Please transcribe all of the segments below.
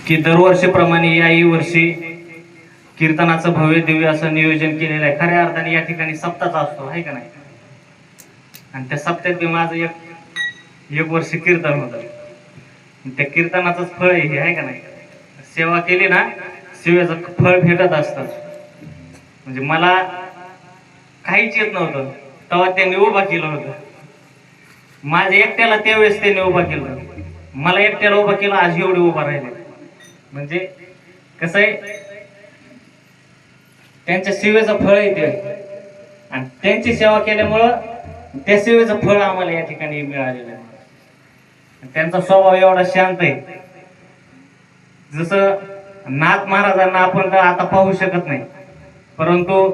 की दरवर्षीप्रमाणे याही वर्षी कीर्तनाचं भव्य दिव्य असं नियोजन केलेलं आहे. खऱ्या अर्थाने या ठिकाणी सप्ताह असतो, आहे का नाही? आणि त्या सप्त्यात माझं एक वर्ष कीर्तन होतं. त्या कीर्तनाचंच फळ हे आहे का नाही? सेवा केली ना, सेवेचं फळ भेटत असतं. म्हणजे मला काहीच येत नव्हतं, तेव्हा त्यांनी उभा केलं होतं. माझ्या एकट्याला त्यावेळेस त्यांनी उभा केलं, मला एकट्याला उभा केलं, आज एवढे उभा राहिले. म्हणजे कसं आहे, त्यांच्या सेवेचं फळ आहे ते, आणि त्यांची सेवा केल्यामुळं त्या सेवेचं फळ आम्हाला या ठिकाणी मिळालेलं आहे. त्यांचा स्वभाव एवढा शांत आहे, जसं नाथ महाराजांना आपण तर आता पाहू शकत नाही, परंतु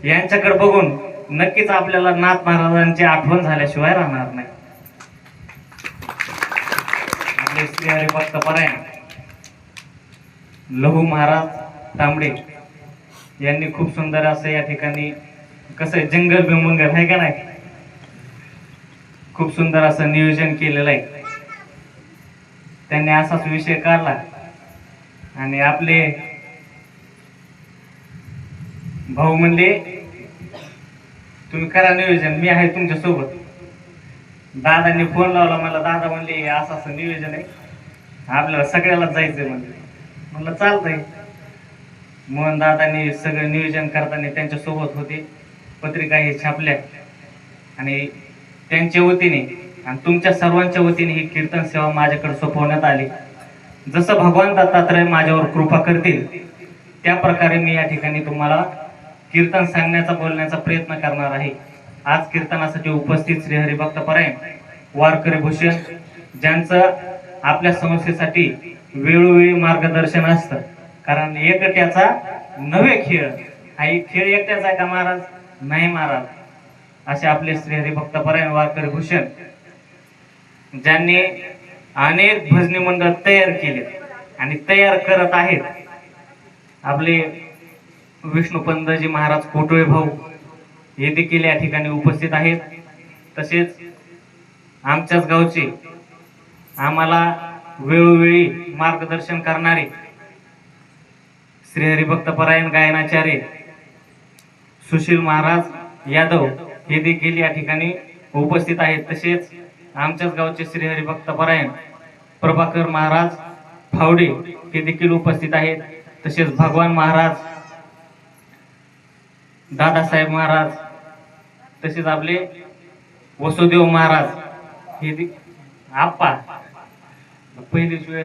यांच्याकडे बघून नक्कीच आपल्याला नाथ महाराजांची आठवण झाल्याशिवाय राहणार नाही. आपले श्री हरिभक्त परायण लहू महाराज तांबडे यांनी खूप सुंदर असं या ठिकाणी कसं आहे, जंगल बिमंगल आहे का नाही, खूप सुंदर असं नियोजन केलेलं आहे. त्यांनी असाच विषय काढला आणि आपले भाऊ म्हणले तुम्ही करा नियोजन, मी आहे तुमच्या सोबत. दादांनी फोन लावला मला, दादा म्हणले असं असं नियोजन आहे, आपल्याला सगळ्याला जायचंय म्हणले. म्हणलं चालतंय. मोहन दादांनी सगळं नियोजन करताना त्यांच्या सोबत होते, पत्रिका हे छापल्या आणि त्यांच्या वतीने आणि तुमच्या सर्वांच्या वतीने ही कीर्तन सेवा माझ्याकडे सोपवण्यात आली. जसं भगवान दत्तात्रय माझ्यावर कृपा करतील त्या प्रकारे मी या ठिकाणी तुम्हाला कीर्तन सांगण्याचा बोलण्याचा प्रयत्न करणार आहे. आज कीर्तनासाठी उपस्थित श्री हरिभक्त परायण वारकरी भूषण, ज्यांचं आपल्या संस्थेसाठी वेळोवेळी मार्गदर्शन असतं. कारण एकट्याचा नव्हे खेळ, हा एक खेळ एकट्याचा आहे का महाराज? नाही महाराज. असे आपले श्री हरिभक्त परायण वारकरी भूषण, ज्यांनी अनेक भजनी मंडळ तयार केले आणि तयार करत आहेत. आपले विष्णुपंतजी महाराज कोटोळे भाऊ हे देखील या ठिकाणी उपस्थित आहेत. तसेच आमच्याच गावचे आम्हाला वेळोवेळी मार्गदर्शन करणारे श्री हरिभक्त परायण गायनाचार्य सुशील महाराज यादव हे देखील या ठिकाणी उपस्थित आहेत. तसेच आमच्याच गावचे श्री हरिभक्त परायण प्रभाकर महाराज फावडे हे देखील उपस्थित आहेत. तसेच भगवान महाराज, दादासाहेब महाराज, तसेच आपले वसुदेव महाराज हे आप्पा पहिलीच वेळ